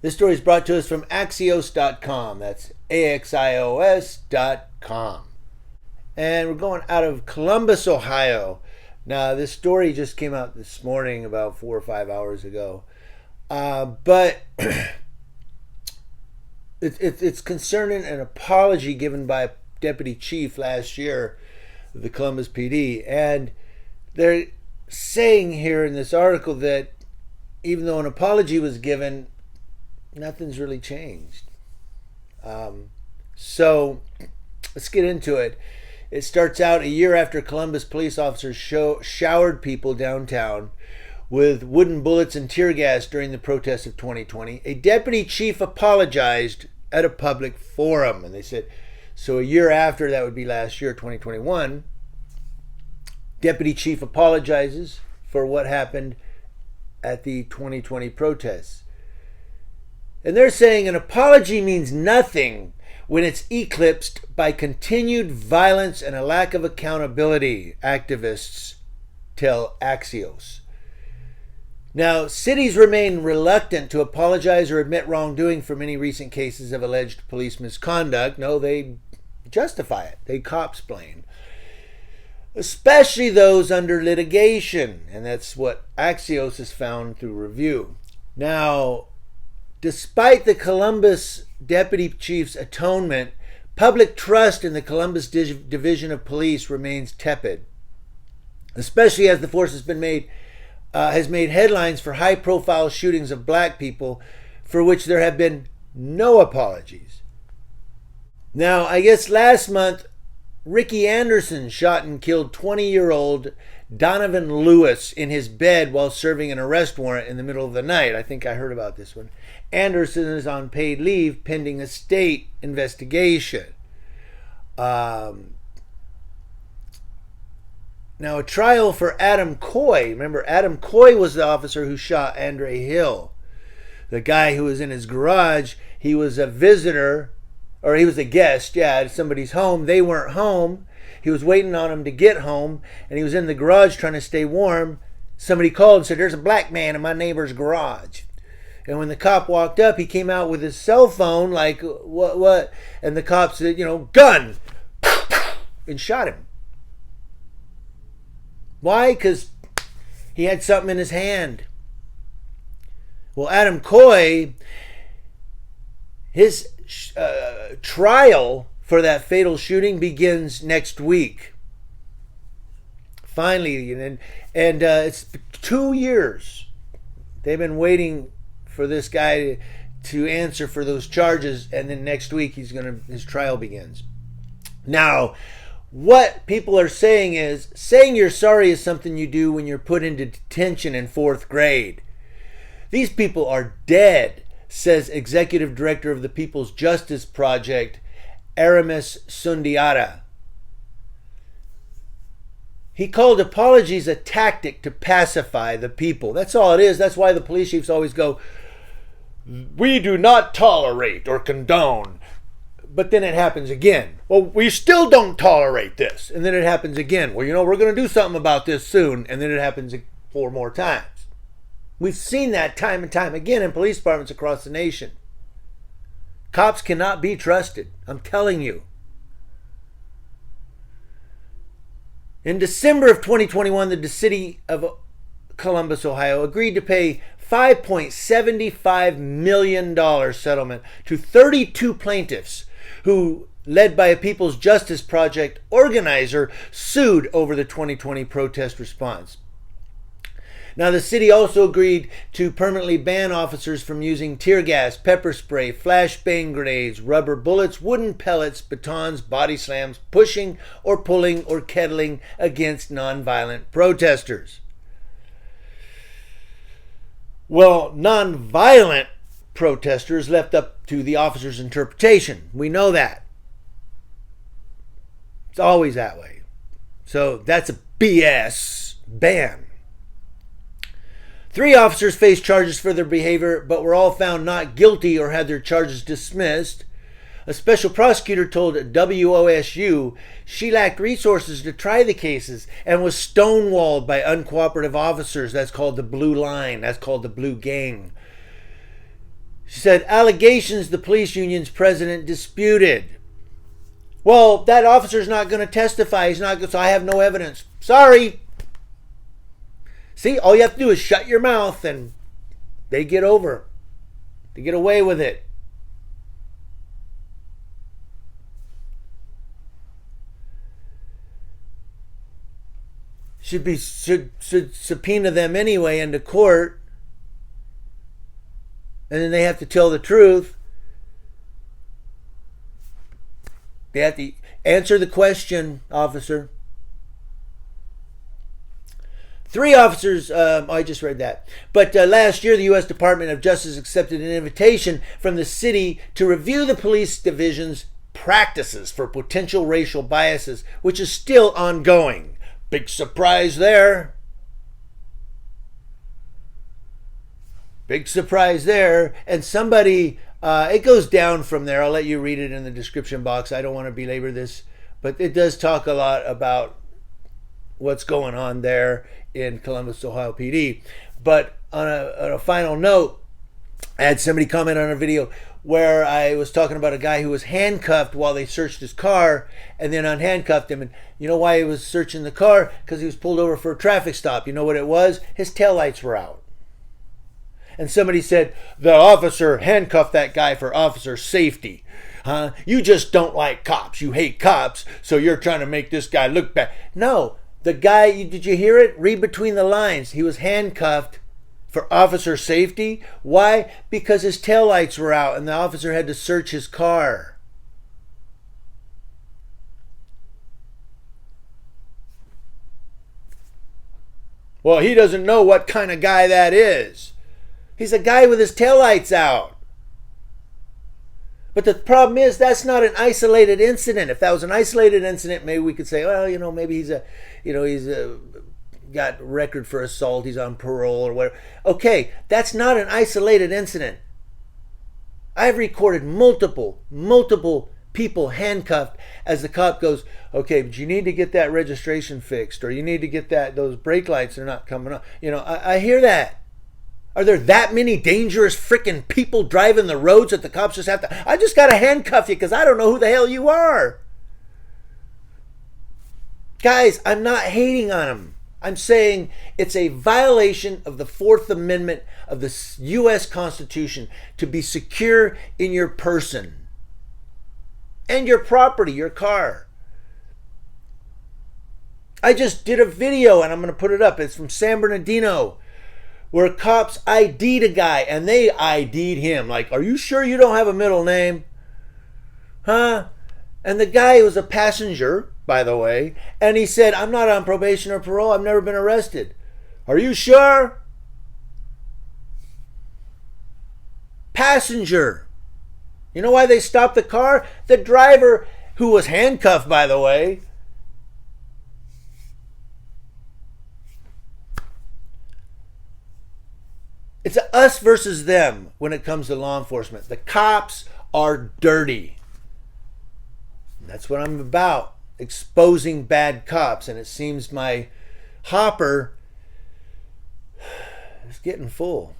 This story is brought to us from Axios.com. That's AXIOS.com. And we're going out of Columbus, Ohio. Now, this story just came out this morning about 4 or 5 hours ago. But it's concerning an apology given by a deputy chief last year of the Columbus PD. And they're saying here in this article that even though an apology was given, nothing's really changed. So let's get into it. It starts out a year after Columbus police officers showered people downtown with wooden bullets and tear gas during the protests of 2020. A deputy chief apologized at a public forum. And they said, so a year after, that would be last year, 2021, deputy chief apologizes for what happened at the 2020 protests. And they're saying an apology means nothing when it's eclipsed by continued violence and a lack of accountability, activists tell Axios. Now, cities remain reluctant to apologize or admit wrongdoing for many recent cases of alleged police misconduct. No, they justify it. They cops-plain. Especially those under litigation. And that's what Axios has found through review. Now, despite the Columbus deputy chief's atonement, public trust in the Columbus Division of Police remains tepid, especially as the force has made headlines for high-profile shootings of black people for which there have been no apologies. Now, I guess last month, Ricky Anderson shot and killed 20-year-old Donovan Lewis in his bed while serving an arrest warrant in the middle of the night. I think I heard about this one. Anderson is on paid leave pending a state investigation. Now, a trial for Adam Coy. Remember, Adam Coy was the officer who shot Andre Hill, the guy who was in his garage. He was a visitor, or he was a guest, at somebody's home. They weren't home. He was waiting on him to get home, and he was in the garage trying to stay warm. Somebody called and said, "There's a black man in my neighbor's garage." And when the cop walked up, he came out with his cell phone, like, what? And the cop said, gun, and shot him. Why? Because he had something in his hand. Well, Adam Coy, his trial for that fatal shooting begins next week. Finally, and it's 2 years. They've been waiting for this guy to answer for those charges, and then next week his trial begins. Now, what people are saying is, saying you're sorry is something you do when you're put into detention in 4th grade. These people are dead, says Executive Director of the People's Justice Project, Aramis Sundiata. He called apologies a tactic to pacify the people. That's all it is. That's why the police chiefs always go, "We do not tolerate or condone." But then it happens again. "Well, we still don't tolerate this." And then it happens again. "Well, we're going to do something about this soon." And then it happens 4 more times. We've seen that time and time again in police departments across the nation. Cops cannot be trusted. I'm telling you. In December of 2021, the city of Columbus, Ohio, agreed to pay $5.75 million settlement to 32 plaintiffs who, led by a People's Justice Project organizer, sued over the 2020 protest response. Now, the city also agreed to permanently ban officers from using tear gas, pepper spray, flashbang grenades, rubber bullets, wooden pellets, batons, body slams, pushing or pulling or kettling against nonviolent protesters. Well, nonviolent protesters left up to the officer's interpretation. We know that. It's always that way. So that's a BS ban. 3 officers faced charges for their behavior, but were all found not guilty or had their charges dismissed. A special prosecutor told WOSU she lacked resources to try the cases and was stonewalled by uncooperative officers. That's called the Blue Line. That's called the Blue Gang. She said, allegations the police union's president disputed. Well, that officer's not going to testify. He's not. So I have no evidence. Sorry. See, all you have to do is shut your mouth and they get over. They get away with it. Should subpoena them anyway into court, and then they have to tell the truth. They have to answer the question, officer. 3 officers, I just read that. But last year, the U.S. Department of Justice accepted an invitation from the city to review the police division's practices for potential racial biases, which is still ongoing. Big surprise there. Big surprise there. And somebody, it goes down from there. I'll let you read it in the description box. I don't want to belabor this, but it does talk a lot about what's going on there in Columbus, Ohio PD. But on a final note, I had somebody comment on a video where I was talking about a guy who was handcuffed while they searched his car and then unhandcuffed him. And you know why he was searching the car? Because he was pulled over for a traffic stop. You know what it was? His taillights were out. And somebody said, the officer handcuffed that guy for officer safety. You just don't like cops. You hate cops, so you're trying to make this guy look bad. No, the guy, did you hear it? Read between the lines. He was handcuffed for officer safety. Why? Because his taillights were out and the officer had to search his car. Well, he doesn't know what kind of guy that is. He's a guy with his taillights out. But the problem is that's not an isolated incident. If that was an isolated incident, maybe we could say, well, maybe he's got record for assault, he's on parole or whatever. Okay, that's not an isolated incident. I've recorded multiple people handcuffed as the cop goes, okay, but you need to get that registration fixed, or you need to get those brake lights are not coming on. I hear that. Are there that many dangerous freaking people driving the roads that the cops just have to, I just got to handcuff you because I don't know who the hell you are. Guys, I'm not hating on them. I'm saying it's a violation of the 4th Amendment of the U.S. Constitution to be secure in your person and your property, your car. I just did a video and I'm going to put it up. It's from San Bernardino, where cops ID'd a guy and they ID'd him. Like, are you sure you don't have a middle name? Huh? And the guy was a passenger, by the way, and he said, I'm not on probation or parole. I've never been arrested. Are you sure? Passenger. You know why they stopped the car? The driver, who was handcuffed, by the way, it's us versus them when it comes to law enforcement. The cops are dirty. That's what I'm about, exposing bad cops. And it seems my hopper is getting full.